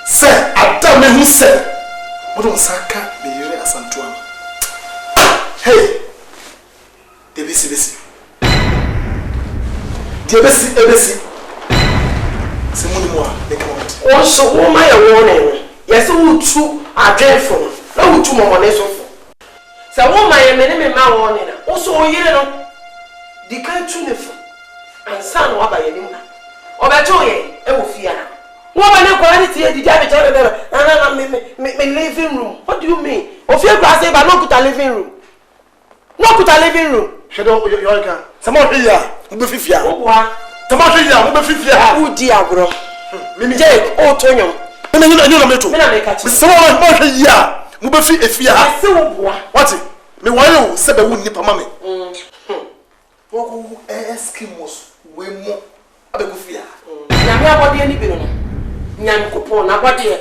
Say, Adam who said, what on Saka be you as Antoine? Hey, the BC. The ABC. Simon, they come out. Also, oh my warning. Yes, who two are dreadful. No, two more money so. So, oh my enemy, my warning. Also, you know, the country and son, what by you? Or by Joy, I will fear. What by no quality did I living room? What do you mean? Of your class, but not put a living room. Not put a living room. Shadow, you can. Someone here, Bufifia. What? Someone here, Bufifia. Oh, dear, bro. Jake, oh, Tonyo. I know, someone here, Mubafi, if you are. What? Me why you say the wound nipper mammy? Eskimos, we more. Abegufia. Now, body any bill. Nyan coupon, now what dear.